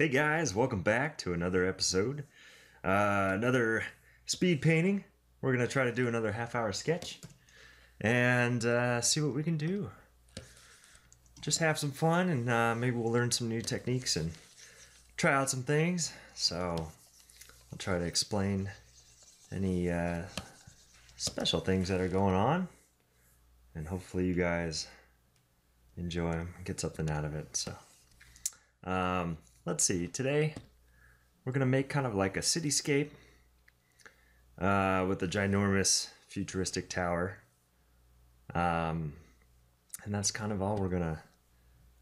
Hey guys, welcome back to another episode. Another speed painting. We're going to try to do another half-hour sketch and see what we can do. Just have some fun and maybe we'll learn some new techniques and try out some things. So I'll try to explain any special things that are going on and hopefully you guys enjoy them and get something out of it. So let's see, today we're going to make kind of like a cityscape with a ginormous futuristic tower. And that's kind of all we're going to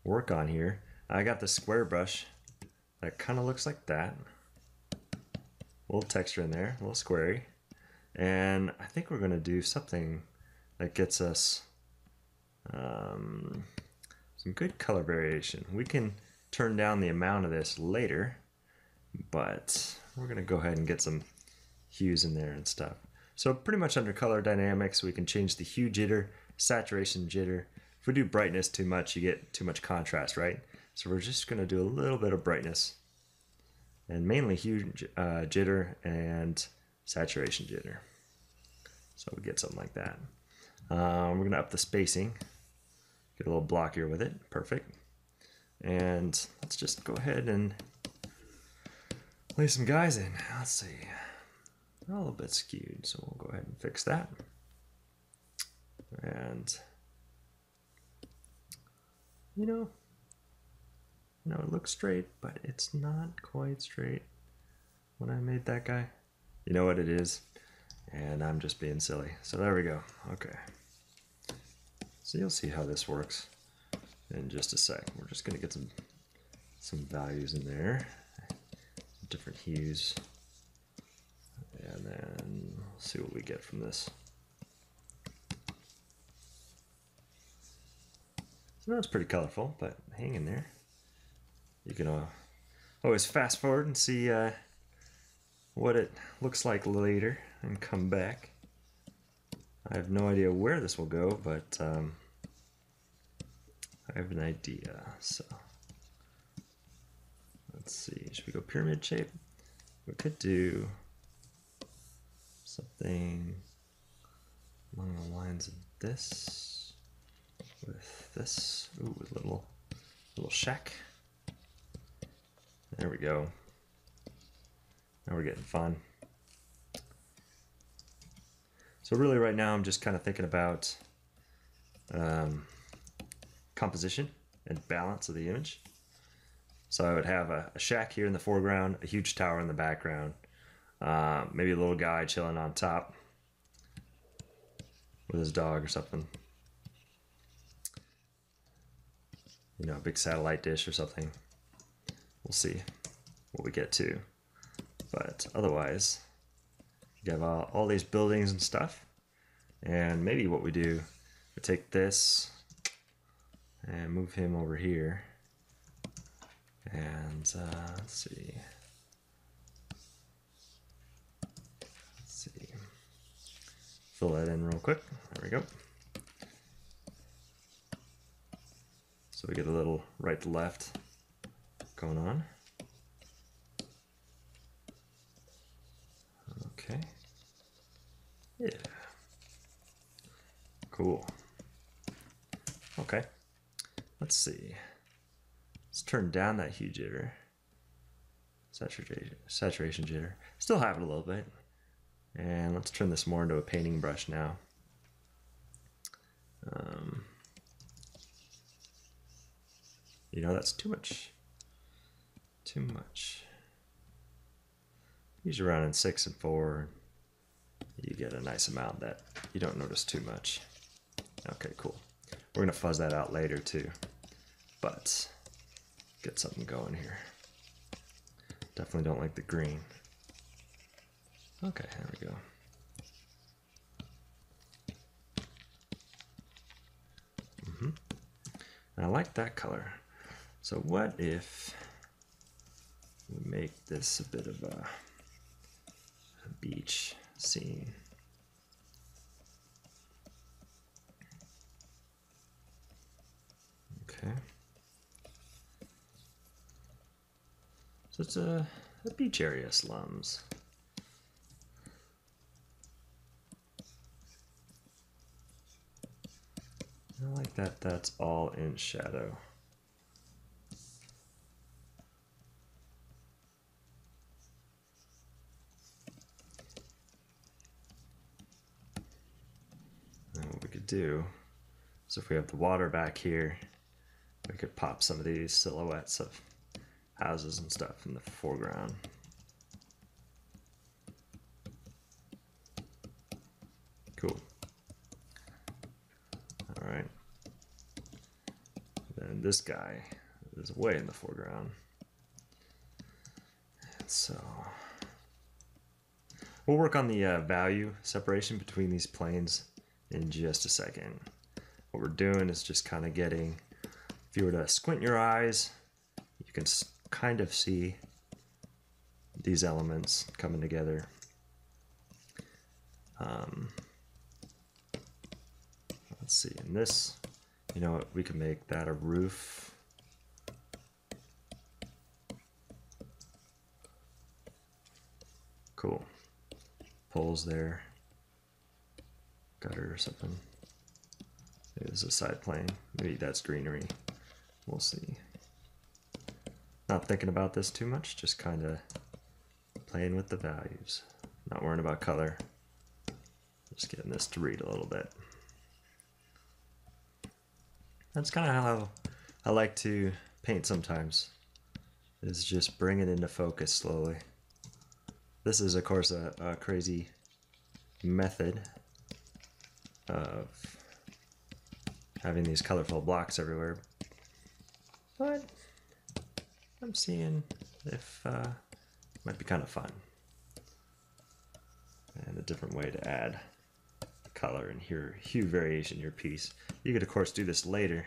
work on here. I got the square brush that kind of looks like that. A little texture in there, a little squarey. And I think we're going to do something that gets us some good color variation. We can turn down the amount of this later, but we're going to go ahead and get some hues in there and stuff. So pretty much under color dynamics, we can change the hue jitter, saturation jitter. If we do brightness too much, you get too much contrast, right? So we're just going to do a little bit of brightness and mainly hue jitter and saturation jitter. So we get something like that. We're going to up the spacing, get a little blockier with it. Perfect. And let's just go ahead and lay some guys in. Let's see. They're a little bit skewed, so we'll go ahead and fix that. And you know, it looks straight, but it's not quite straight when I made that guy. You know what it is, and I'm just being silly. So there we go. Okay. So you'll see how this works in just a sec. We're just gonna get some values in there, different hues, and then we'll see what we get from this. So now it's pretty colorful, but hang in there. You can always fast forward and see what it looks like later and come back. I have no idea where this will go, but I have an idea. So let's see, should we go pyramid shape? We could do something along the lines of this with this. Ooh, a little shack. There we go. Now we're getting fun. So really right now I'm just kind of thinking about composition and balance of the image. So I would have a shack here in the foreground, a huge tower in the background, maybe a little guy chilling on top with his dog or something. You know, a big satellite dish or something. We'll see what we get to. But otherwise, you have all these buildings and stuff. And maybe what we do, we take this and move him over here. And let's see. Fill that in real quick. There we go. So we get a little right to left going on. Okay. Yeah. Cool. Okay. Let's see. Let's turn down that hue jitter. Saturation jitter. Still have it a little bit. And let's turn this more into a painting brush now. You know, that's too much. Too much. Usually around in 6 and 4, you get a nice amount that you don't notice too much. Okay, cool. We're gonna fuzz that out later too, but get something going here. Definitely don't like the green. Okay, there we go. And I like that color. So what if we make this a bit of a beach scene? Okay. So it's a beach area slums. I like that that's all in shadow. And what we could do is if we have the water back here, we could pop some of these silhouettes of houses and stuff in the foreground. Cool. All right. Then this guy is way in the foreground. So we'll work on the value separation between these planes in just a second. What we're doing is just kind of getting, if you were to squint your eyes, you can kind of see these elements coming together. Let's see, in this, you know what, we can make that a roof. Cool. Poles there. Gutter or something. Maybe this is a side plane. Maybe that's greenery. We'll see. Not thinking about this too much, just kind of playing with the values. Not worrying about color. Just getting this to read a little bit. That's kind of how I like to paint sometimes, is just bring it into focus slowly. This is, of course, a crazy method of having these colorful blocks everywhere, but I'm seeing if it might be kind of fun and a different way to add color and hue variation in your piece. You could, of course, do this later,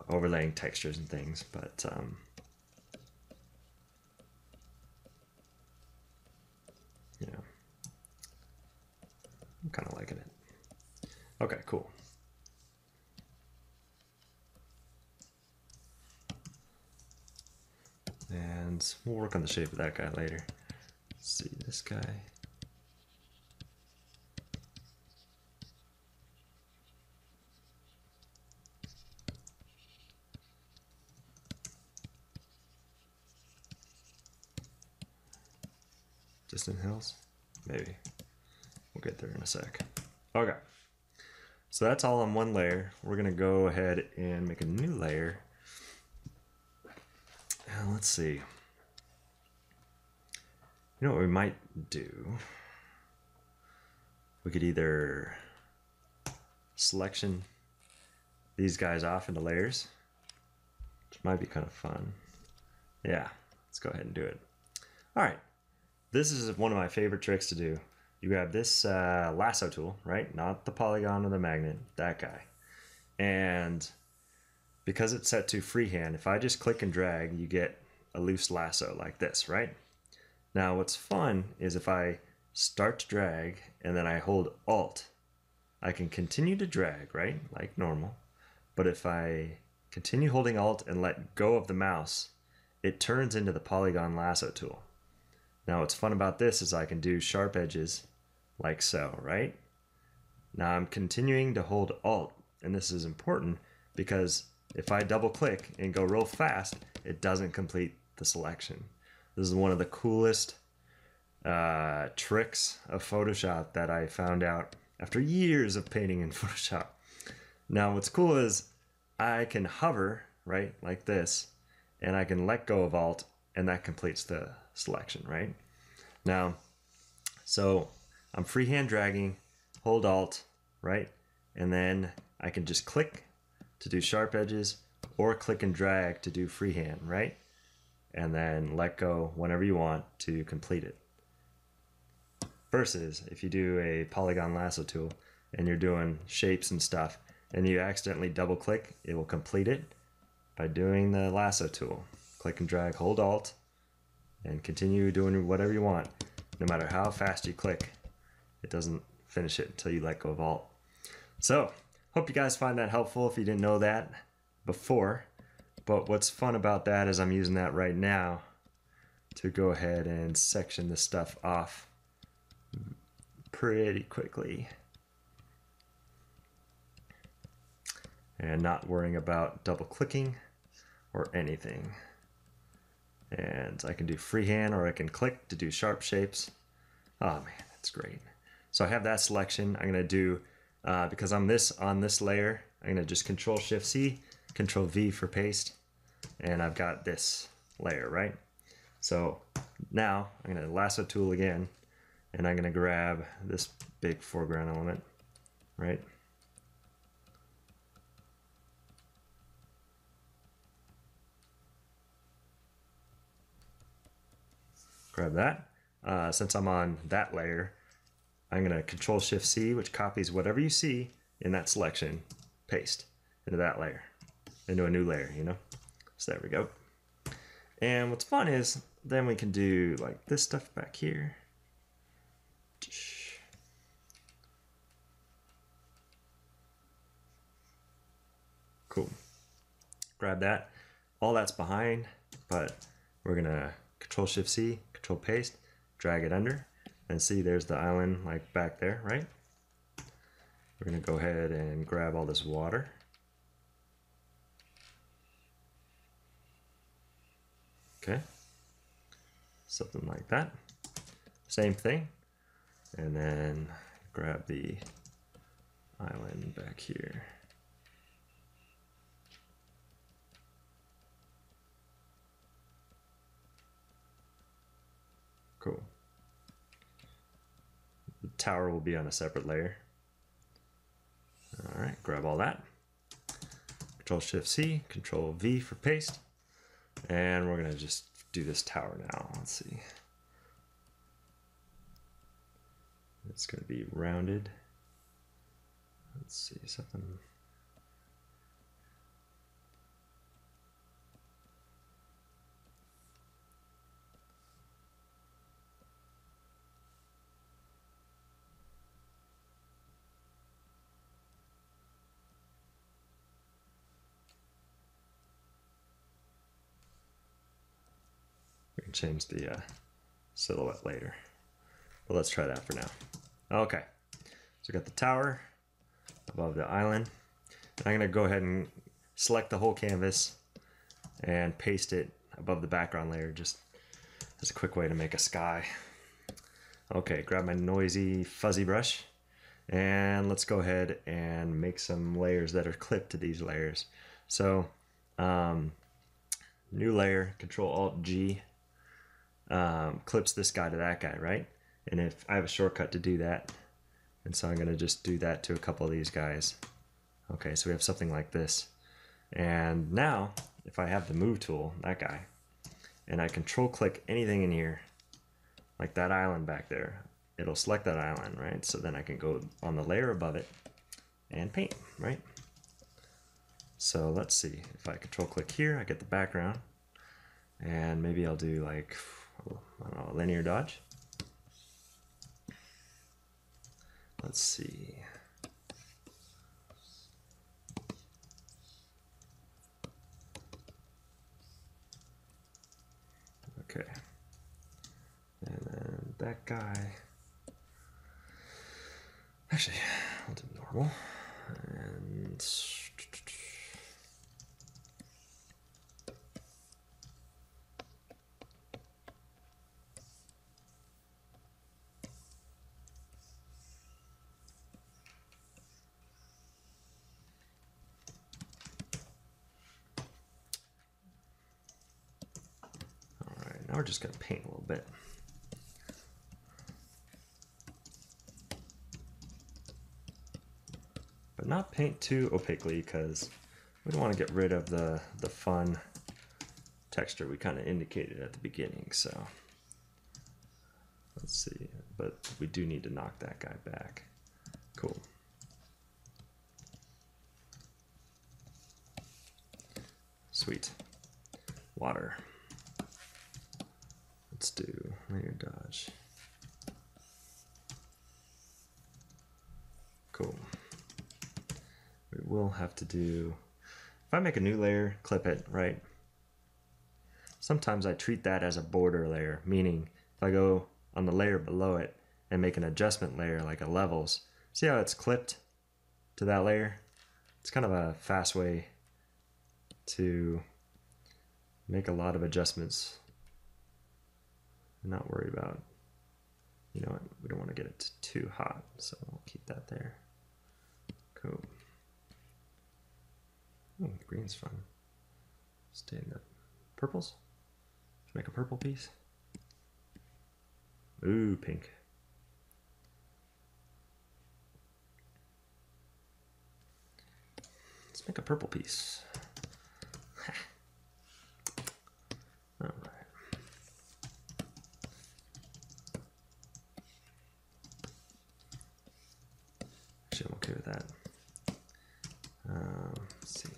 overlaying textures and things, but you know, I'm kind of liking it. Okay, cool. And we'll work on the shape of that guy later. Let's see, this guy. Distant hills? Maybe. We'll get there in a sec. Okay. So that's all on one layer. We're going to go ahead and make a new layer. And let's see. You know what we might do? We could either selection these guys off into layers, which might be kind of fun. Yeah, let's go ahead and do it. All right. This is one of my favorite tricks to do. You grab this lasso tool, right? Not the polygon or the magnet, that guy. And because it's set to freehand, if I just click and drag, you get a loose lasso like this, right? Now what's fun is if I start to drag and then I hold Alt, I can continue to drag, right? Like normal. But if I continue holding Alt and let go of the mouse, it turns into the polygon lasso tool. Now what's fun about this is I can do sharp edges like so, right? Now I'm continuing to hold Alt, and this is important because if I double click and go real fast, it doesn't complete the selection. This is one of the coolest tricks of Photoshop that I found out after years of painting in Photoshop. Now what's cool is I can hover, right, like this, and I can let go of Alt, and that completes the selection, right? Now, so I'm freehand dragging, hold Alt, right? And then I can just click to do sharp edges or click and drag to do freehand, right? And then let go whenever you want to complete it. Versus if you do a polygon lasso tool and you're doing shapes and stuff and you accidentally double click, it will complete it by doing the lasso tool. Click and drag, hold Alt, and continue doing whatever you want. No matter how fast you click, it doesn't finish it until you let go of Alt. So, hope you guys find that helpful if you didn't know that before. But what's fun about that is I'm using that right now to go ahead and section this stuff off pretty quickly. And not worrying about double clicking or anything. And I can do freehand or I can click to do sharp shapes. Oh man, that's great. So I have that selection. I'm gonna do, because I'm on this layer, I'm gonna just Control Shift C, Control V for paste. And I've got this layer, right? So now I'm gonna lasso tool again, and I'm gonna grab this big foreground element, right? Grab that. Since I'm on that layer, I'm gonna Control Shift C, which copies whatever you see in that selection, paste into that layer, into a new layer, you know? So there we go. And what's fun is then we can do like this stuff back here. Cool. Grab that. All that's behind, but we're gonna Control Shift C, Control Paste, drag it under, and see there's the island like back there, right? We're gonna go ahead and grab all this water. Okay. Something like that. Same thing. And then grab the island back here. Cool. The tower will be on a separate layer. All right, grab all that. Control Shift C, Control V for paste. And we're gonna just do this tower now. Let's see. It's gonna be rounded. Let's see, something. We can change the silhouette later. But let's try that for now. Okay, so we got the tower above the island. And I'm gonna go ahead and select the whole canvas and paste it above the background layer, just as a quick way to make a sky. Okay, grab my noisy fuzzy brush and let's go ahead and make some layers that are clipped to these layers. So new layer, Control Alt G, clips this guy to that guy, right? And if I have a shortcut to do that, and so I'm gonna just do that to a couple of these guys. Okay, so we have something like this. And now, if I have the move tool, that guy, and I control click anything in here, like that island back there, it'll select that island, right? So then I can go on the layer above it and paint, right? So let's see, if I control click here, I get the background, and maybe I'll do like, I don't know, linear dodge. Let's see. Okay. And then that guy. Actually, I'll do normal. And now we're just going to paint a little bit. But not paint too opaquely because we don't want to get rid of the fun texture we kind of indicated at the beginning. So let's see, but we do need to knock that guy back. Cool. Sweet. Water. Let's do linear dodge. Cool. We will have to do if I make a new layer, clip it, right? Sometimes I treat that as a border layer, meaning if I go on the layer below it and make an adjustment layer like a levels, see how it's clipped to that layer? It's kind of a fast way to make a lot of adjustments and not worry about, you know what, we don't want to get it too hot, so we'll keep that there. Cool. Oh, green's fun. Stay in the purples. Let's make a purple piece. Ooh, pink. Let's make a purple piece. All right. Actually, I'm okay with that. Let's see.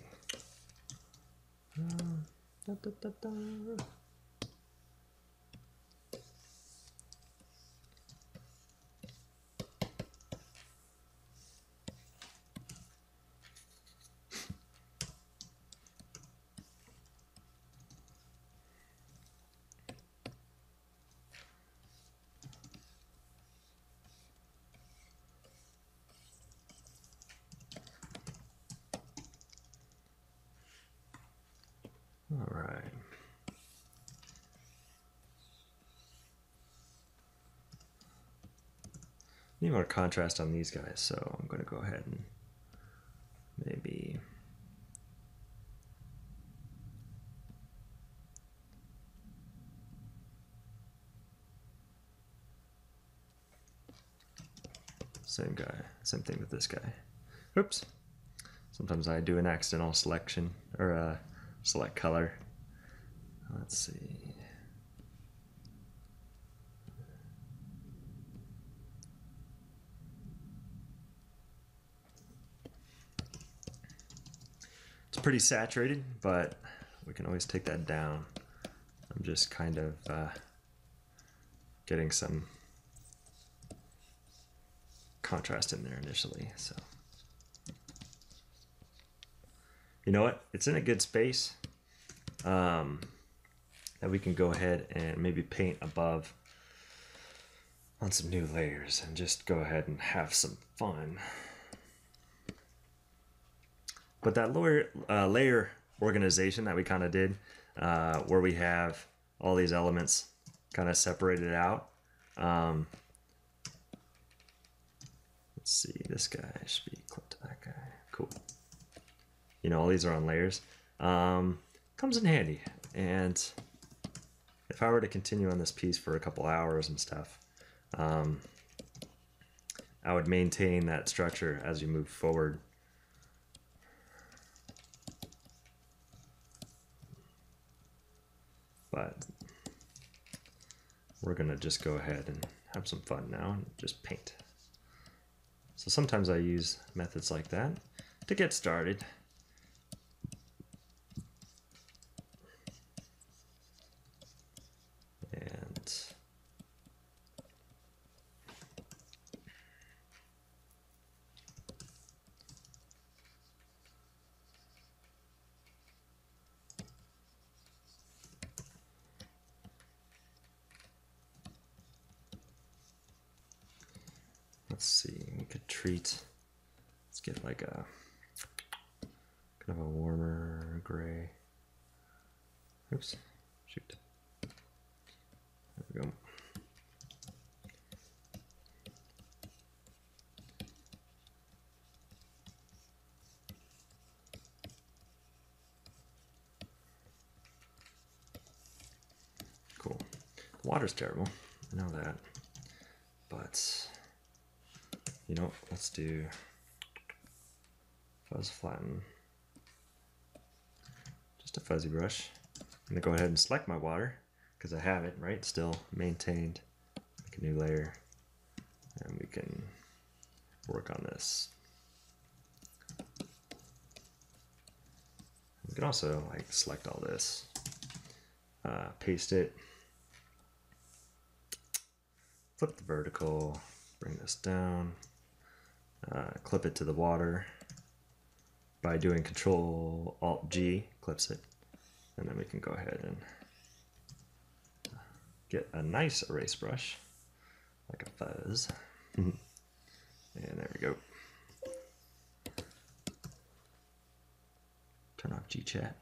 Da, da, da, da. All right. Need more contrast on these guys, so I'm going to go ahead and maybe same guy, same thing with this guy. Oops. Sometimes I do an accidental selection or a select color. Let's see. It's pretty saturated, but we can always take that down. I'm just kind of getting some contrast in there initially, so. You know what? It's in a good space that we can go ahead and maybe paint above on some new layers and just go ahead and have some fun. But that lower layer organization that we kind of did, where we have all these elements kind of separated out. Let's see, this guy should be clipped to that guy. Cool. You know, all these are on layers. Comes in handy. And if I were to continue on this piece for a couple hours and stuff, I would maintain that structure as you move forward. But we're gonna just go ahead and have some fun now and just paint. So sometimes I use methods like that to get started. And let's see, we could treat, let's get like a kind of a warmer gray. Oops, shoot. There we go. Cool. The water's terrible, I know that. But, you know, let's do fuzz flatten. Just a fuzzy brush. I'm gonna go ahead and select my water because I have it, right? Still maintained. Make a new layer and we can work on this. We can also like select all this, paste it, flip the vertical, bring this down, clip it to the water, by doing Control Alt G, clips it, and then we can go ahead and get a nice erase brush, like a fuzz. And there we go. Turn off G-Chat.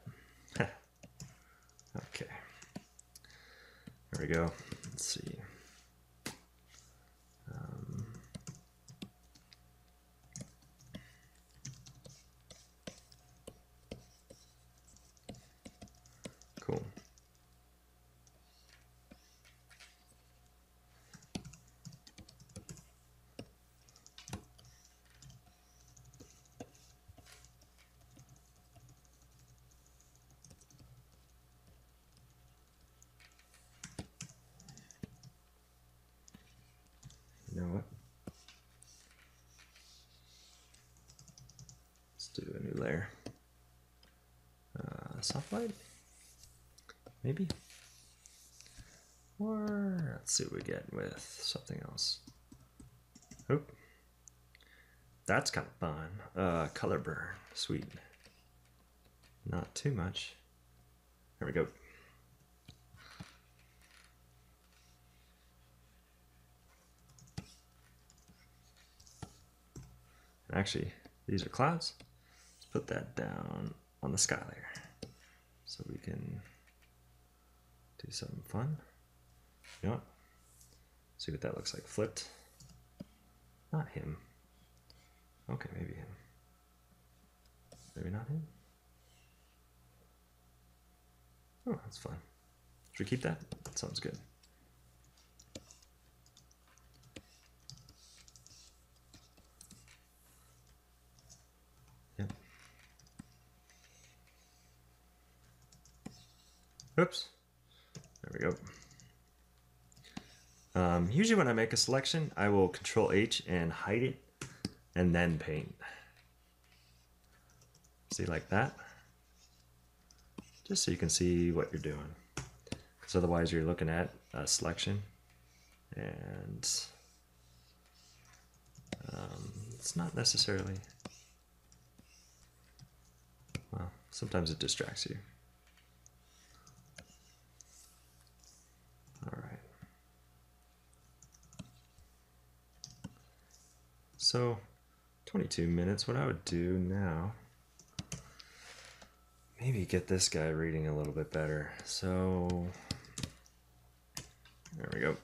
Okay. There we go. Let's see. Cool. You know what? Let's do a new layer. Soft light? Maybe? Or let's see what we get with something else. Oop. That's kind of fun. Color burn. Sweet. Not too much. There we go. Actually, these are clouds. Let's put that down on the sky layer so we can do something fun. You know what? See what that looks like flipped. Not him. Okay, maybe him. Maybe not him. Oh, that's fun. Should we keep that? That sounds good. Yep. Oops. There we go. Usually when I make a selection, I will Control H and hide it and then paint. See, like that? Just so you can see what you're doing. Because otherwise you're looking at a selection and it's not necessarily, well, sometimes it distracts you. All right. So 22 minutes, what I would do now, maybe get this guy reading a little bit better. So there we go.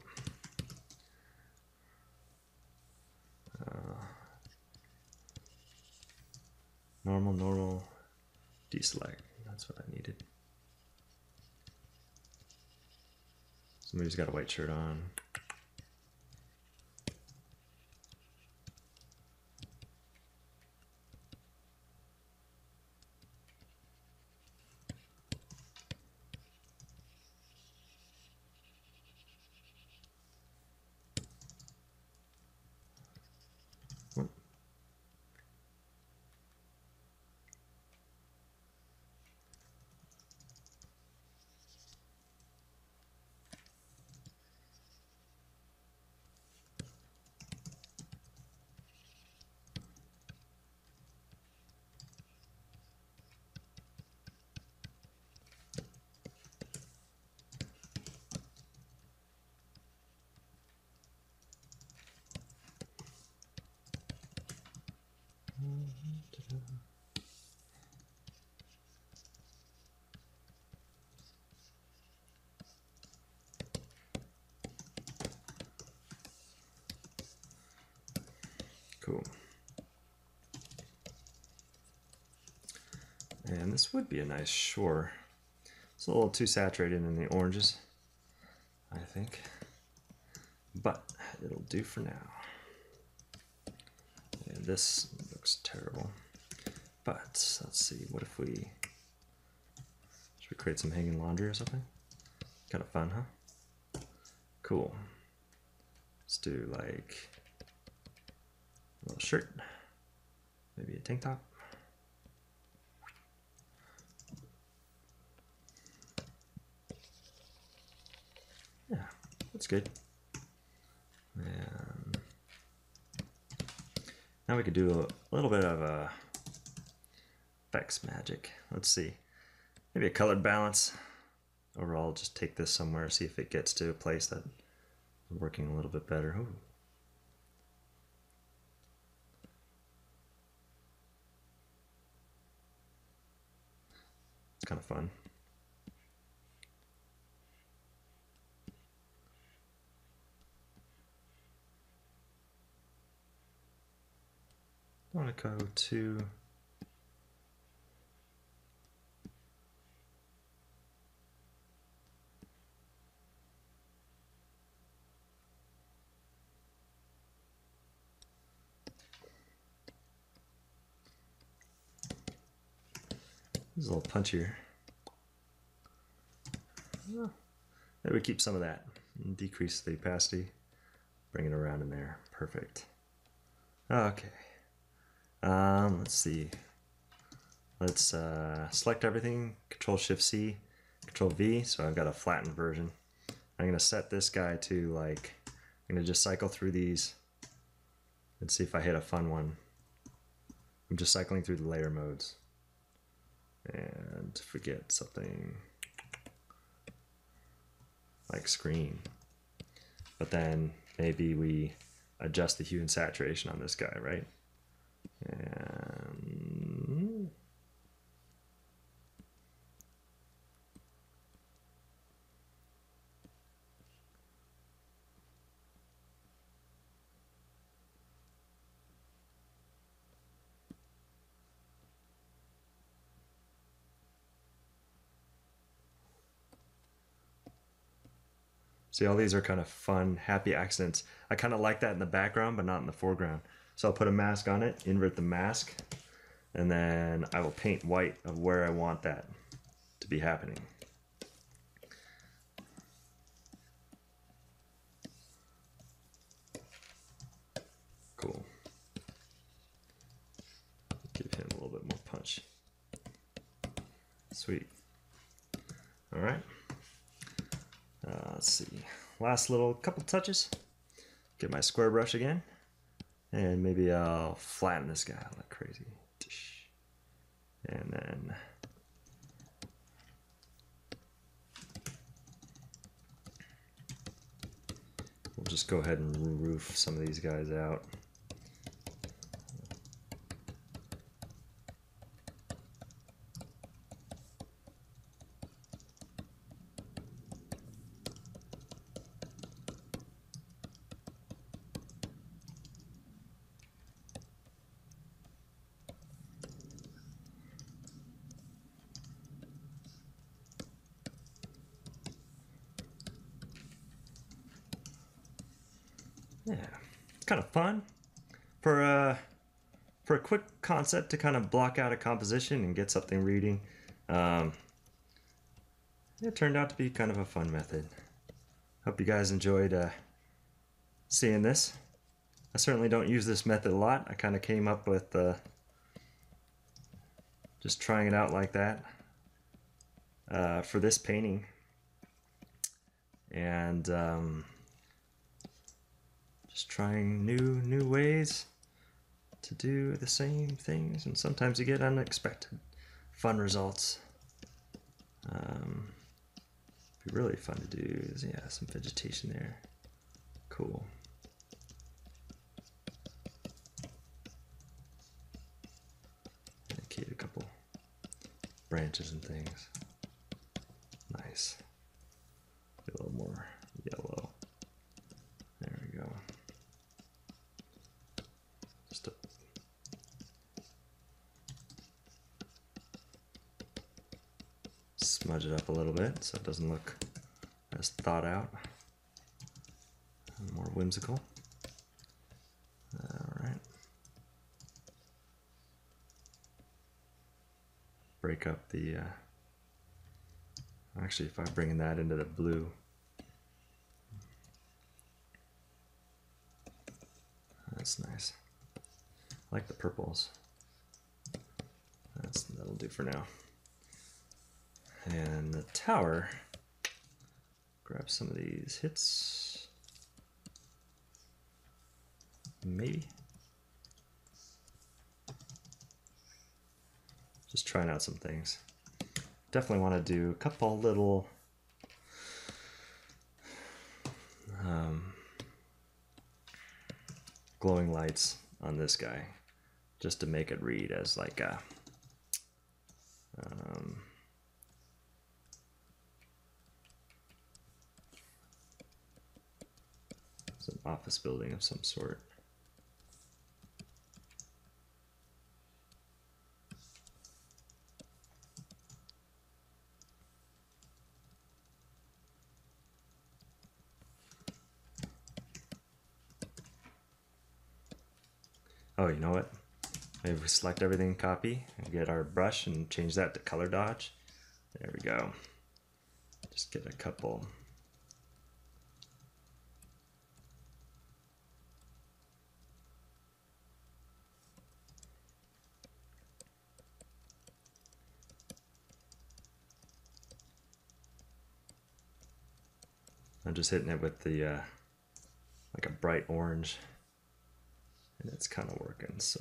Normal, deselect. That's what I needed. Somebody's got a white shirt on. Cool. And this would be a nice shore. It's a little too saturated in the oranges, I think. But it'll do for now. And this looks terrible. But let's see, what if we, should we create some hanging laundry or something? Kind of fun, huh? Cool. Let's do like a little shirt, maybe a tank top. Yeah, that's good. And now we could do a little bit of a effects magic. Let's see. Maybe a colored balance. Overall, just take this somewhere, see if it gets to a place that is working a little bit better. Ooh. It's kind of fun. I want to go to this is a little punchier. Maybe we keep some of that and decrease the opacity. Bring it around in there. Perfect. Okay. Let's see. Let's select everything. Control-Shift-C, Control-V. So I've got a flattened version. I'm going to set this guy to like, I'm going to just cycle through these and see if I hit a fun one. I'm just cycling through the layer modes. And forget something like screen. But then maybe we adjust the hue and saturation on this guy, right? And see, all these are kind of fun, happy accents. I kind of like that in the background, but not in the foreground. So I'll put a mask on it, invert the mask, and then I will paint white of where I want that to be happening. Cool. Give him a little bit more punch. Sweet. All right. Let's see. Last little couple touches. Get my square brush again. And maybe I'll flatten this guy like crazy. And then we'll just go ahead and roof some of these guys out. Yeah, kind of fun for a quick concept to kind of block out a composition and get something reading. It turned out to be kind of a fun method. Hope you guys enjoyed seeing this. I certainly don't use this method a lot. I kind of came up with just trying it out like that for this painting. And just trying new ways to do the same things, and sometimes you get unexpected fun results. Be really fun to do. Yeah, some vegetation there. Cool. Indicate a couple branches and things. Nice. Get a little more yellow. There we go. Just a smudge it up a little bit so it doesn't look as thought out and more whimsical. All right. Break up the actually, if I'm bringing that into the blue, that's nice. I like the purples. That'll do for now. And the tower, grab some of these hits. Maybe. Just trying out some things. Definitely want to do a couple little glowing lights on this guy, just to make it read as like a some office building of some sort. Oh, you know what? Maybe we select everything, copy, and get our brush and change that to color dodge. There we go. Just get a couple. I'm just hitting it with the like a bright orange, and it's kind of working, so.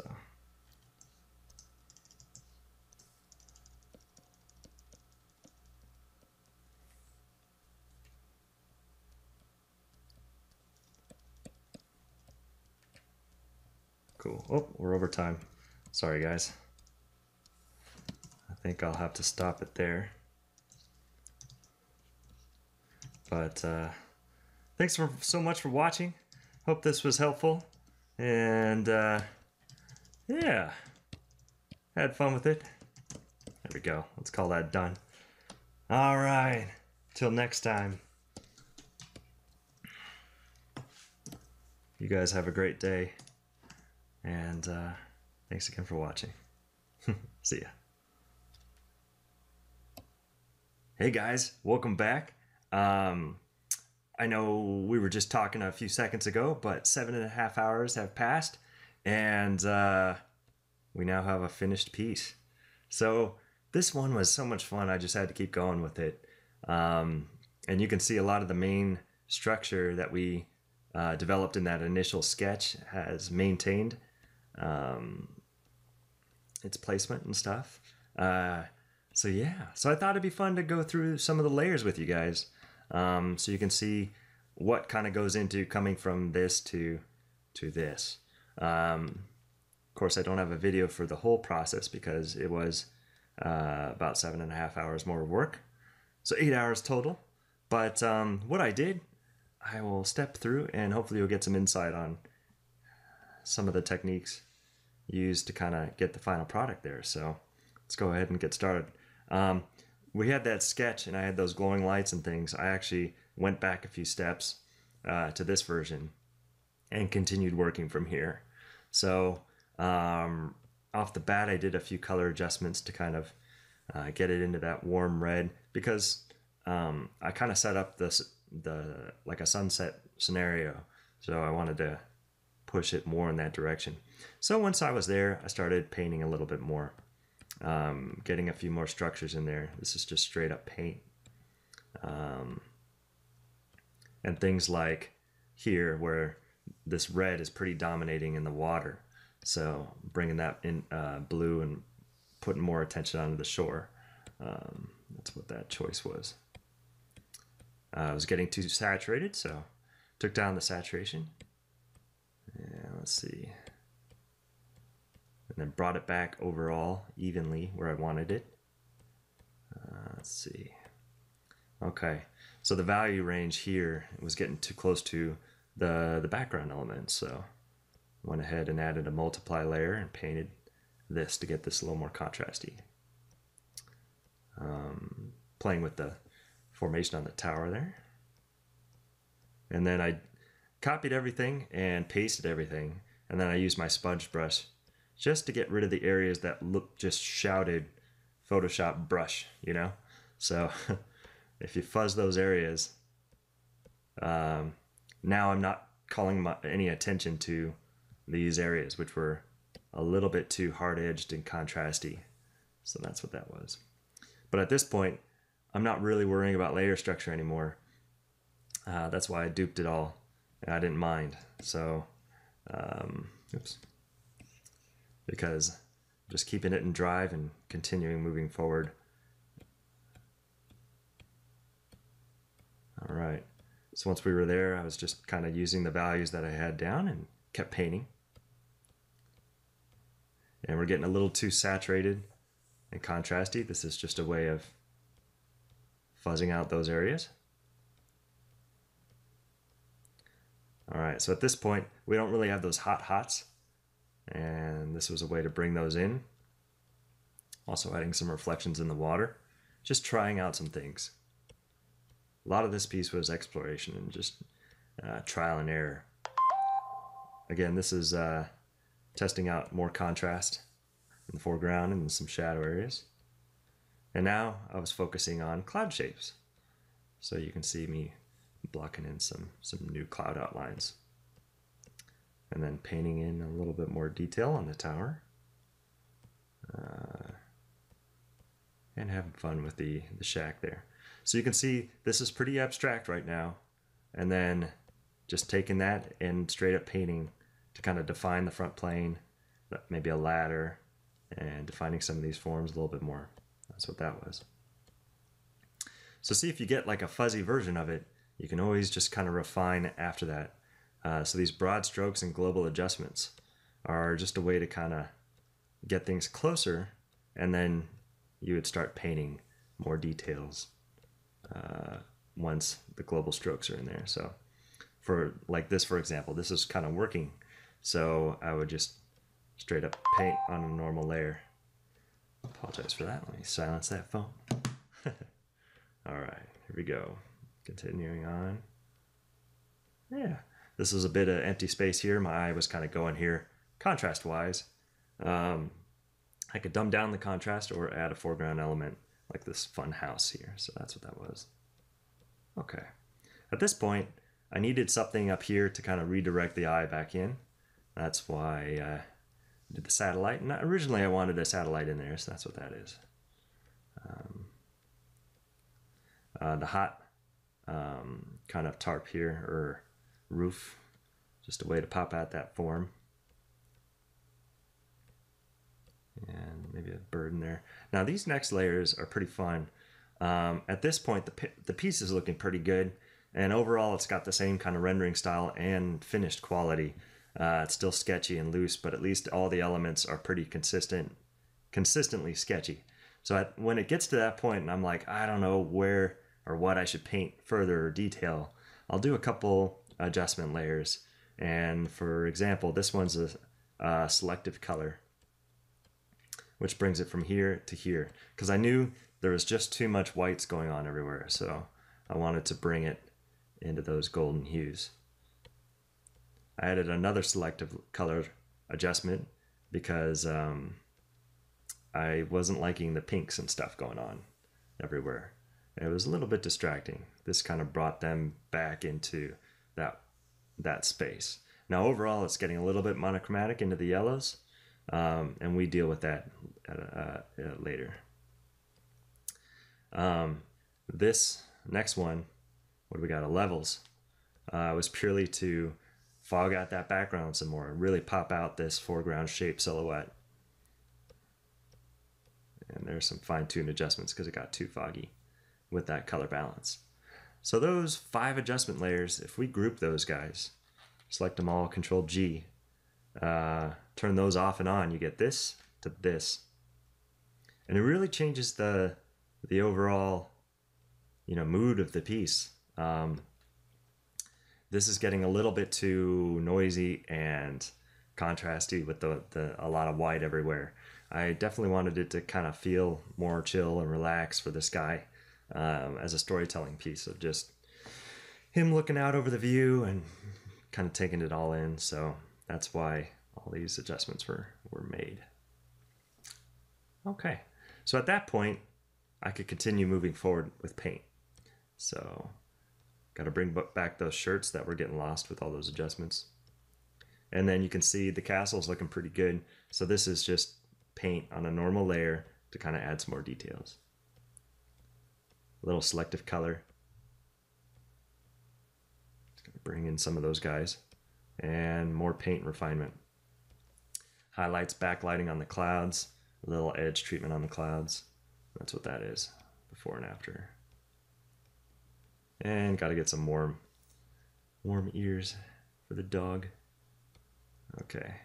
Cool. Oh, we're over time. Sorry, guys. I think I'll have to stop it there. But thanks so much for watching. Hope this was helpful. And yeah, had fun with it. There we go. Let's call that done. All right. Till next time. You guys have a great day. And thanks again for watching. See ya. Hey guys, welcome back. I know we were just talking a few seconds ago, but 7.5 hours have passed, and we now have a finished piece. So this one was so much fun, I just had to keep going with it. And you can see a lot of the main structure that we developed in that initial sketch has maintained its placement and stuff. So yeah, so I thought it'd be fun to go through some of the layers with you guys, so you can see what kind of goes into coming from this to this. Of course, I don't have a video for the whole process because it was about 7.5 hours more work, so 8 hours total. But what I did, I will step through, and hopefully you'll get some insight on some of the techniques used to kind of get the final product there. So let's go ahead and get started. We had that sketch and I had those glowing lights and things. I actually went back a few steps to this version and continued working from here. So off the bat, I did a few color adjustments to kind of get it into that warm red, because I kind of set up the like a sunset scenario. So I wanted to push it more in that direction. So once I was there, I started painting a little bit more. Getting a few more structures in there. This is just straight up paint. And things like here where this red is pretty dominating in the water. So bringing that in blue and putting more attention onto the shore. That's what that choice was. I was getting too saturated, so took down the saturation. Yeah, let's see. And then brought it back overall evenly where I wanted it. Let's see. Okay, so the value range here was getting too close to the background element, so went ahead and added a multiply layer and painted this to get this a little more contrasty. Playing with the formation on the tower there. And then I copied everything and pasted everything, and then I used my sponge brush just to get rid of the areas that look just shouted Photoshop brush, you know? So if you fuzz those areas, now I'm not calling any attention to these areas, which were a little bit too hard-edged and contrasty. So that's what that was. But at this point, I'm not really worrying about layer structure anymore. That's why I duped it all, and I didn't mind. So, oops. Because just keeping it in drive and continuing moving forward. All right, so once we were there, I was just kind of using the values that I had down and kept painting. And we're getting a little too saturated and contrasty. This is just a way of fuzzing out those areas. All right, so at this point, we don't really have those hot hots, and this was a way to bring those in. Also adding some reflections in the water, just trying out some things. A lot of this piece was exploration and just trial and error. Again, this is testing out more contrast in the foreground and some shadow areas. And now I was focusing on cloud shapes. So you can see me blocking in some new cloud outlines. And then painting in a little bit more detail on the tower. And having fun with the shack there. So you can see this is pretty abstract right now. And then just taking that and straight up painting to kind of define the front plane, maybe a ladder, and defining some of these forms a little bit more. That's what that was. So see if you get like a fuzzy version of it, you can always just kind of refine after that. So these broad strokes and global adjustments are just a way to kind of get things closer, and then you would start painting more details once the global strokes are in there. So for like this, for example, this is kind of working. So I would just straight up paint on a normal layer. Apologize for that. Let me silence that phone. All right, here we go. Continuing on. Yeah, this is a bit of empty space here. My eye was kind of going here contrast-wise. I could dumb down the contrast or add a foreground element like this fun house here. So that's what that was. Okay. At this point, I needed something up here to kind of redirect the eye back in. That's why I did the satellite. And originally I wanted a satellite in there, so that's what that is. The hot kind of tarp here, or roof, just a way to pop out that form. And maybe a bird in there. Now these next layers are pretty fun. At this point, the piece is looking pretty good, and overall it's got the same kind of rendering style and finished quality. It's still sketchy and loose, but at least all the elements are pretty consistently sketchy. So when it gets to that point and I'm like, I don't know where or what I should paint further or detail, I'll do a couple adjustment layers. And for example, this one's a selective color, which brings it from here to here, because I knew there was just too much whites going on everywhere, so I wanted to bring it into those golden hues. I added another selective color adjustment because I wasn't liking the pinks and stuff going on everywhere. It was a little bit distracting. This kind of brought them back into that space. Now overall it's getting a little bit monochromatic into the yellows, and we deal with that later. This next one, what do we got? Levels, was purely to fog out that background some more and really pop out this foreground shape silhouette. And there's some fine-tuned adjustments because it got too foggy with that color balance. So those 5 adjustment layers, if we group those guys, select them all, Control G, turn those off and on, you get this to this. And it really changes the overall, mood of the piece. This is getting a little bit too noisy and contrasty with a lot of white everywhere. I definitely wanted it to kind of feel more chill and relaxed for this guy, as a storytelling piece of just him looking out over the view and kind of taking it all in. So that's why all these adjustments were made. Okay, so at that point, I could continue moving forward with paint. So got to bring back those shirts that were getting lost with all those adjustments. And then you can see the castle's looking pretty good. So this is just paint on a normal layer to kind of add some more details. A little selective color. Just gonna bring in some of those guys. And more paint refinement. Highlights, backlighting on the clouds. little edge treatment on the clouds. That's what that is, before and after. And got to get some warm ears for the dog. Okay.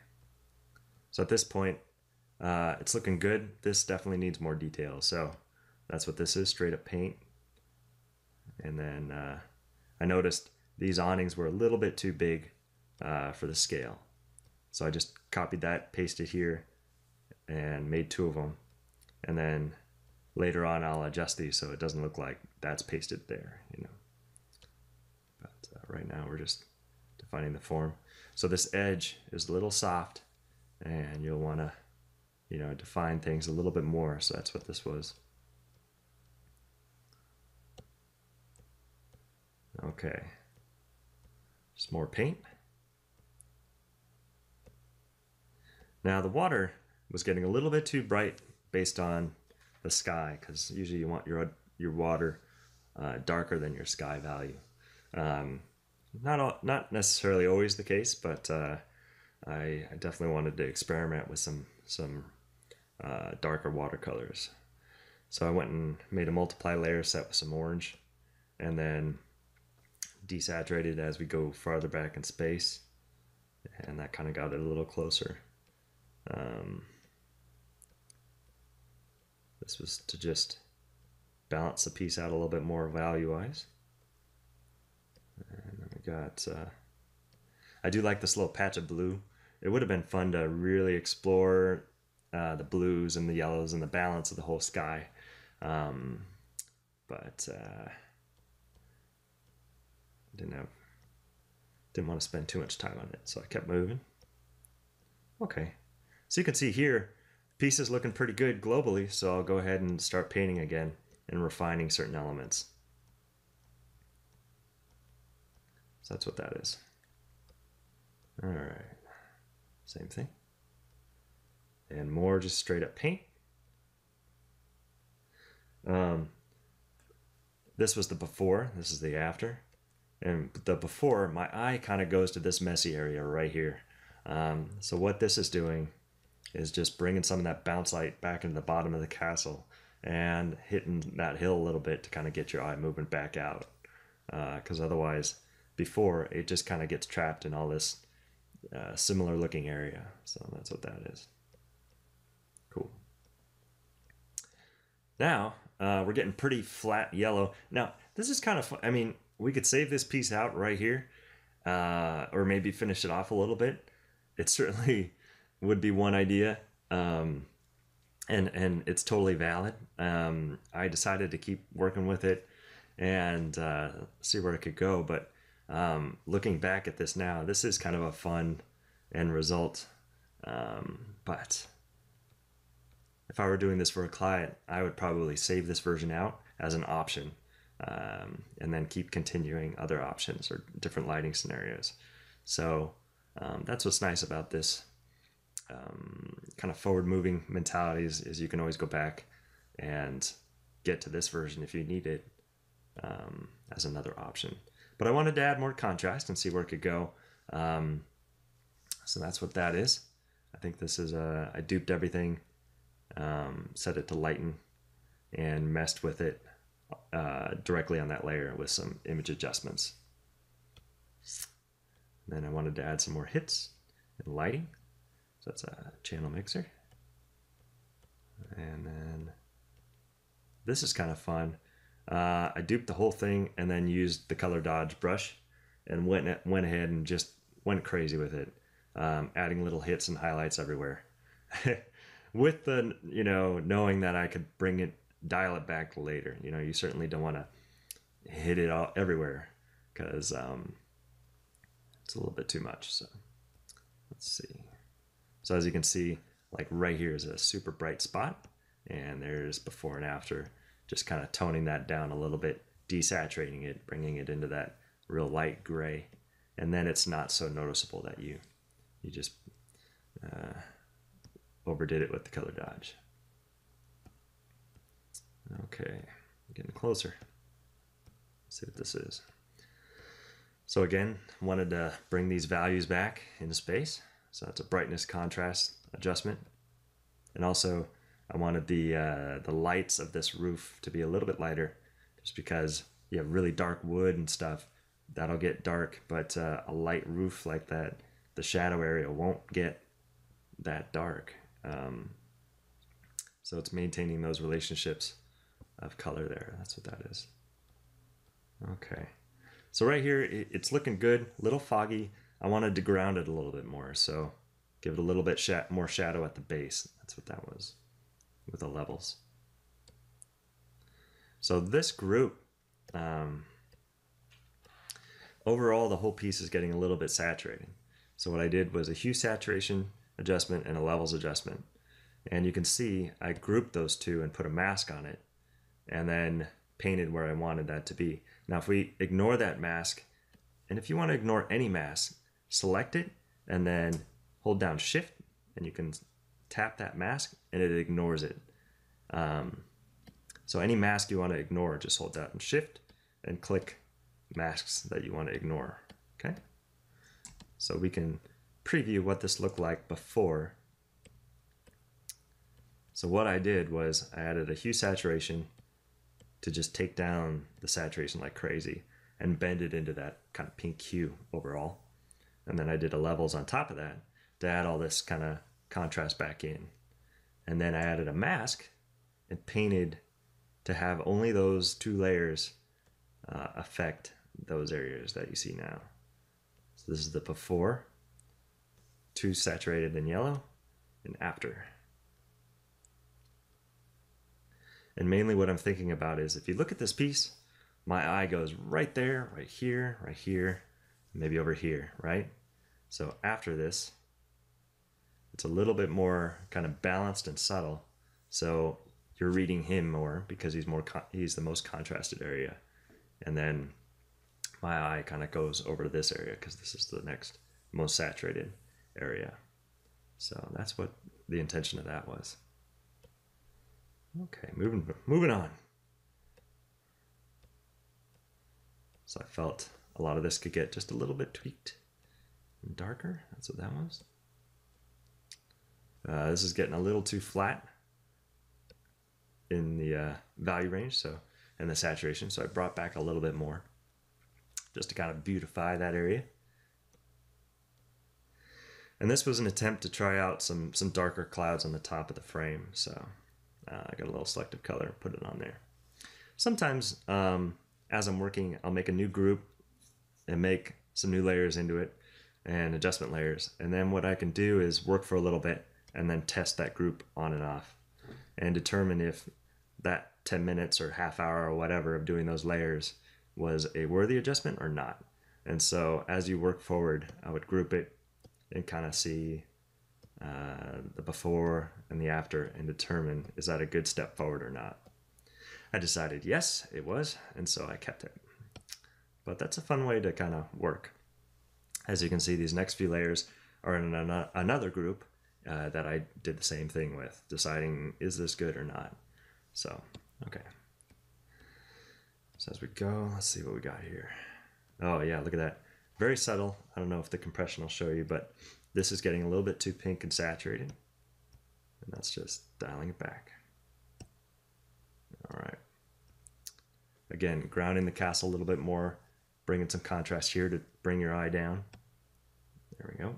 So at this point, it's looking good. This definitely needs more detail. So that's what this is, straight up paint. And then I noticed these awnings were a little bit too big for the scale. So I just copied that, pasted here, and made 2 of them. And then later on I'll adjust these so it doesn't look like that's pasted there, you know. But right now we're just defining the form. So this edge is a little soft, and you'll want to, you know, define things a little bit more. So that's what this was. Okay. Just more paint. Now the water was getting a little bit too bright based on the sky, because usually you want your water darker than your sky value. Not necessarily always the case, but I definitely wanted to experiment with some darker watercolors. So I went and made a multiply layer set with some orange, and then desaturated as we go farther back in space, and that kind of got it a little closer. This was to just balance the piece out a little bit more value-wise. And then we got, I do like this little patch of blue. It would have been fun to really explore the blues and the yellows and the balance of the whole sky. But didn't want to spend too much time on it, so I kept moving. Okay, so you can see here, the piece is looking pretty good globally, so I'll go ahead and start painting again and refining certain elements. So that's what that is. All right, same thing. And more just straight up paint. This was the before, this is the after. And the before, my eye kind of goes to this messy area right here. So what this is doing is just bringing some of that bounce light back into the bottom of the castle and hitting that hill a little bit to kind of get your eye moving back out. Because otherwise, before, it just kind of gets trapped in all this similar looking area. So that's what that is. Cool. Now, we're getting pretty flat yellow. Now, this is kind of fun. I mean, we could save this piece out right here, or maybe finish it off a little bit. It certainly would be one idea, and it's totally valid. I decided to keep working with it and see where it could go. But looking back at this now, this is kind of a fun end result. But if I were doing this for a client, I would probably save this version out as an option, and then keep continuing other options or different lighting scenarios. So that's what's nice about this kind of forward-moving mentality is you can always go back and get to this version if you need it as another option. But I wanted to add more contrast and see where it could go. So that's what that is. I think this is I duped everything, set it to lighten, and messed with it directly on that layer with some image adjustments. Then I wanted to add some more hits and lighting. So that's a channel mixer. And then this is kind of fun. I duped the whole thing and then used the color dodge brush and went ahead and just went crazy with it, adding little hits and highlights everywhere. With the, knowing that I could dial it back later. You certainly don't want to hit it all everywhere because it's a little bit too much. So let's see. So as you can see, like right here is a super bright spot, and there's before and after, just kind of toning that down a little bit, desaturating it, bringing it into that real light gray, and then it's not so noticeable that you just overdid it with the color dodge. Okay, getting closer. Let's see what this is. So again, wanted to bring these values back into space. So that's a brightness contrast adjustment. And also I wanted the lights of this roof to be a little bit lighter, just because you have really dark wood and stuff, that'll get dark, but a light roof like that, the shadow area won't get that dark. So it's maintaining those relationships of color there. That's what that is. Okay. So right here, it's looking good, a little foggy. I wanted to ground it a little bit more, so give it a little bit more shadow at the base. That's what that was with the levels. So this group, overall, the whole piece is getting a little bit saturated. So what I did was a hue saturation adjustment and a levels adjustment. And you can see I grouped those two and put a mask on it, and then painted where I wanted that to be. Now if we ignore that mask, and if you want to ignore any mask, select it and then hold down shift, and you can tap that mask and it ignores it. So any mask you want to ignore, just hold down shift and click masks that you want to ignore. Okay, so we can preview what this looked like before. So what I did was I added a hue saturation to just take down the saturation like crazy and bend it into that kind of pink hue overall. And then I did a levels on top of that to add all this kind of contrast back in. And then I added a mask and painted to have only those two layers affect those areas that you see now. So this is the before, two saturated in yellow, and after. And mainly what I'm thinking about is if you look at this piece, my eye goes right there, right here, maybe over here, right? So after this, it's a little bit more kind of balanced and subtle. So you're reading him more because he's the most contrasted area. And then my eye kind of goes over to this area because this is the next most saturated area. So that's what the intention of that was. Okay, moving on. So I felt a lot of this could get just a little bit tweaked and darker. That's what that was. This is getting a little too flat in the value range, and the saturation. So I brought back a little bit more just to kind of beautify that area. And this was an attempt to try out some darker clouds on the top of the frame. So I got a little selective color and put it on there. Sometimes as I'm working, I'll make a new group and make some new layers into it and adjustment layers. And then what I can do is work for a little bit and then test that group on and off and determine if that 10 minutes or half hour or whatever of doing those layers was a worthy adjustment or not. And so as you work forward, I would group it and kind of see the before and the after and determine, is that a good step forward or not? I decided yes, it was, and so I kept it. But that's a fun way to kind of work. As you can see, these next few layers are in another group that I did the same thing with, deciding is this good or not. So, okay. So as we go, let's see what we got here. Oh yeah, look at that. Very subtle. I don't know if the compression will show you, but this is getting a little bit too pink and saturated. And that's just dialing it back. All right. Again, grounding the castle a little bit more, bringing some contrast here to bring your eye down. There we go.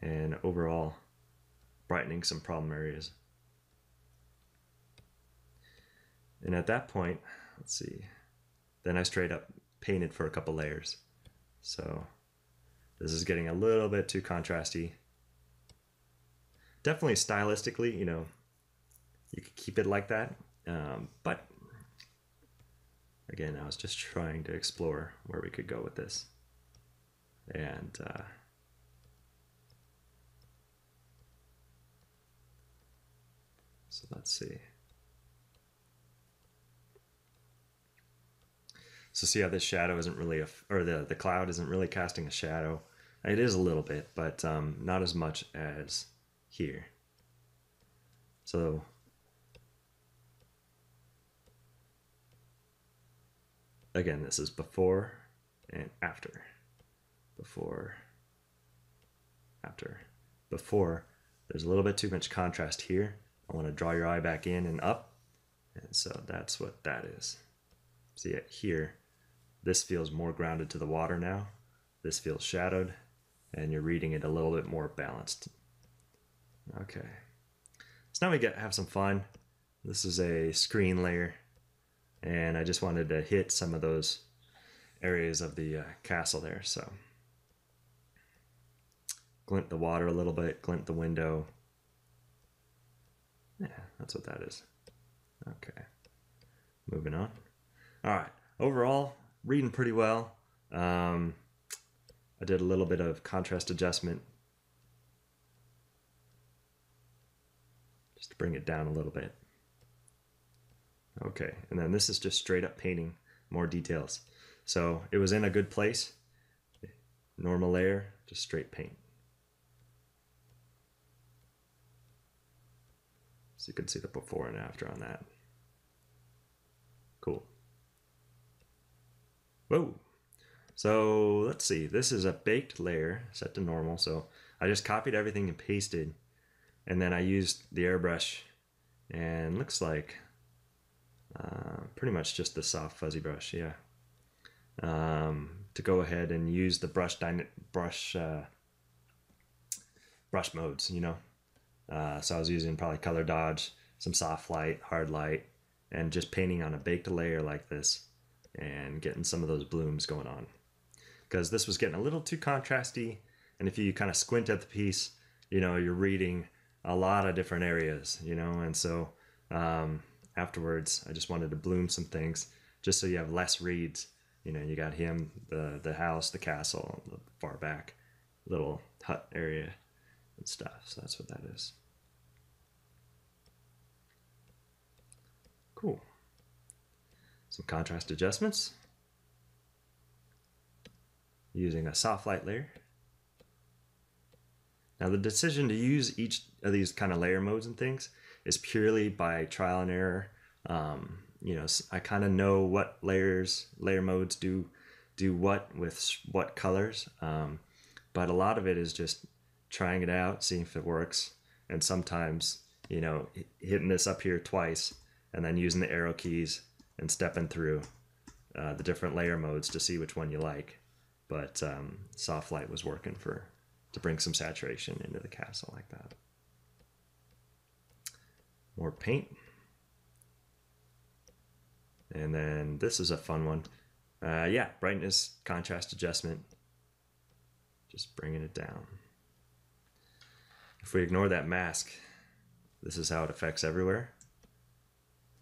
And overall, brightening some problem areas. And at that point, let's see, then I straight up painted for a couple layers. So this is getting a little bit too contrasty. Definitely stylistically, you know, you could keep it like that. But again, I was just trying to explore where we could go with this. And so let's see. So see how this shadow isn't really, or the cloud isn't really casting a shadow. It is a little bit, but not as much as here. So again, this is before and after. Before, after. Before, there's a little bit too much contrast here. I want to draw your eye back in and up. And so that's what that is. See it here. This feels more grounded to the water now. This feels shadowed, and you're reading it a little bit more balanced. Okay. So now we have some fun. This is a screen layer, and I just wanted to hit some of those areas of the castle there. So glint the water a little bit, glint the window. Yeah, that's what that is. Okay, moving on. All right, overall, reading pretty well. I did a little bit of contrast adjustment just to bring it down a little bit. Okay, and then this is just straight up painting, more details. So it was in a good place. Normal layer, just straight paint. So you can see the before and after on that. Cool. Whoa. So let's see, this is a baked layer set to normal. So I just copied everything and pasted, and then I used the airbrush, and looks like pretty much just the soft fuzzy brush, yeah. To go ahead and use the brush modes, you know. So I was using probably color dodge, some soft light, hard light, and just painting on a baked layer like this and getting some of those blooms going on. Because this was getting a little too contrasty, and if you kind of squint at the piece, you know, you're reading a lot of different areas, you know, and so afterwards I just wanted to bloom some things just so you have less reads. You know, you got him, the house, the castle, the far back little hut area and stuff. So that's what that is. Cool. Some contrast adjustments using a soft light layer. Now the decision to use each of these kind of layer modes and things is purely by trial and error. You know, I kind of know what layer modes do what with what colors, but a lot of it is just trying it out, seeing if it works, and sometimes, you know, hitting this up here twice and then using the arrow keys and stepping through the different layer modes to see which one you like. But soft light was working to bring some saturation into the castle like that. More paint. And then this is a fun one. Yeah, brightness, contrast adjustment. Just bringing it down. If we ignore that mask, this is how it affects everywhere.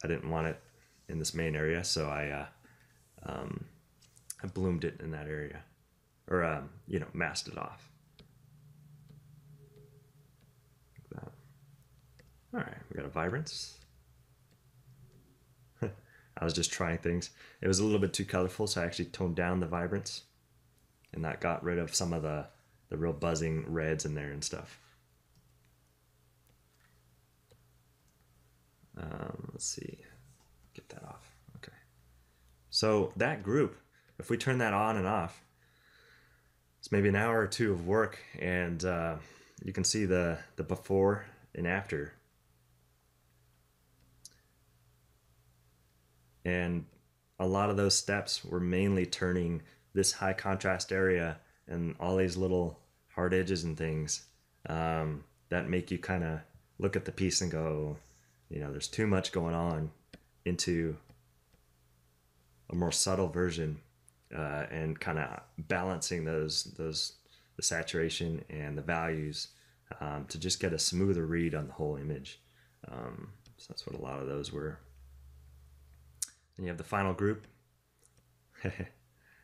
I didn't want it in this main area, so I bloomed it in that area. Or, you know, masked it off. Like that. All right, we got a vibrance. I was just trying things. It was a little bit too colorful, so I actually toned down the vibrance, and that got rid of some of the real buzzing reds in there and stuff. Let's see, get that off. Okay. So that group, if we turn that on and off, it's maybe an hour or two of work, and you can see the before and after. And a lot of those steps were mainly turning this high contrast area and all these little hard edges and things that make you kind of look at the piece and go, you know, there's too much going on, into a more subtle version, and kind of balancing the saturation and the values to just get a smoother read on the whole image. So that's what a lot of those were. And you have the final group.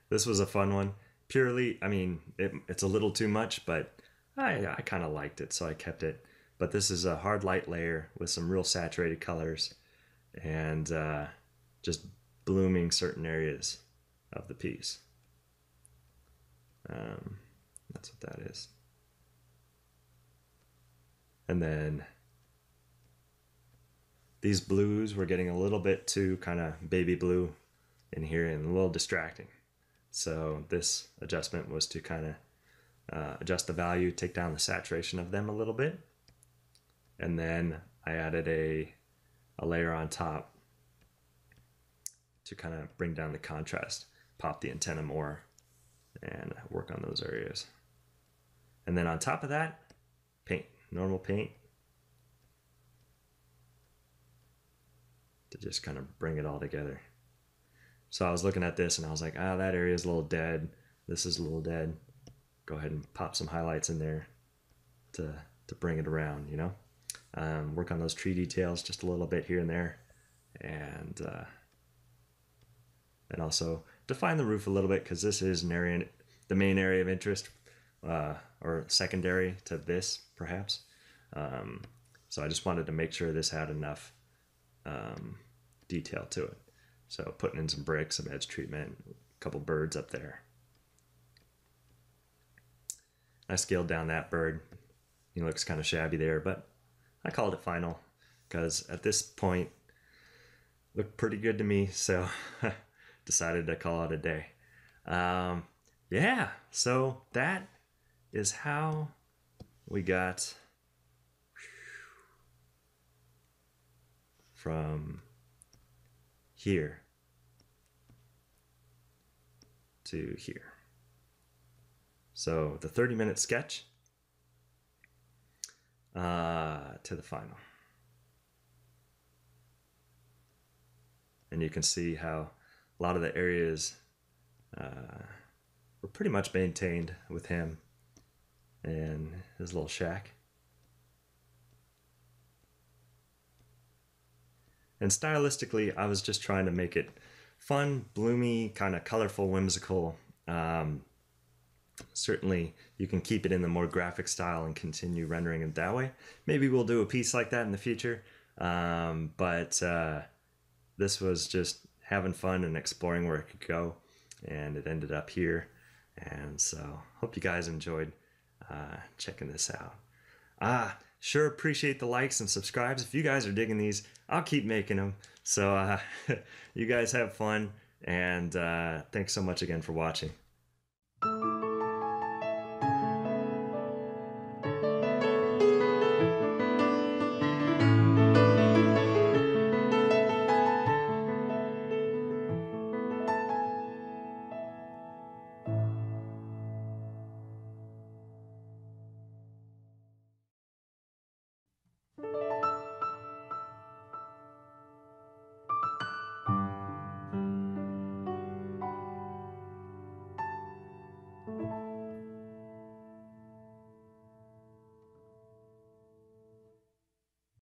This was a fun one. Purely, I mean, it's a little too much, but I kind of liked it, so I kept it. But this is a hard light layer with some real saturated colors, and just blooming certain areas of the piece. That's what that is. And then these blues were getting a little bit too kind of baby blue in here and a little distracting. So this adjustment was to kind of adjust the value, take down the saturation of them a little bit, And then I added a layer on top to kind of bring down the contrast, pop the antenna more, and work on those areas. And then on top of that, paint, normal paint, to just kind of bring it all together. So I was looking at this and I was like, that area is a little dead. This is a little dead. Go ahead and pop some highlights in there to bring it around, you know? Work on those tree details just a little bit here and there. And also define the roof a little bit, because this is an area, the main area of interest, or secondary to this, perhaps. So I just wanted to make sure this had enough detail to it. So putting in some bricks, some edge treatment, a couple birds up there. I scaled down that bird. He looks kind of shabby there, but I called it final because at this point it looked pretty good to me, so decided to call it a day. Yeah, so that is how we got from here to here. So the 30-minute sketch to the final. And you can see how a lot of the areas were pretty much maintained with him and his little shack. And stylistically, I was just trying to make it fun, bloomy, kind of colorful, whimsical. Certainly, you can keep it in the more graphic style and continue rendering it that way. Maybe we'll do a piece like that in the future. But this was just having fun and exploring where it could go. And it ended up here. And so, hope you guys enjoyed checking this out. Sure appreciate the likes and subscribes. If you guys are digging these, I'll keep making them. So you guys have fun, and thanks so much again for watching.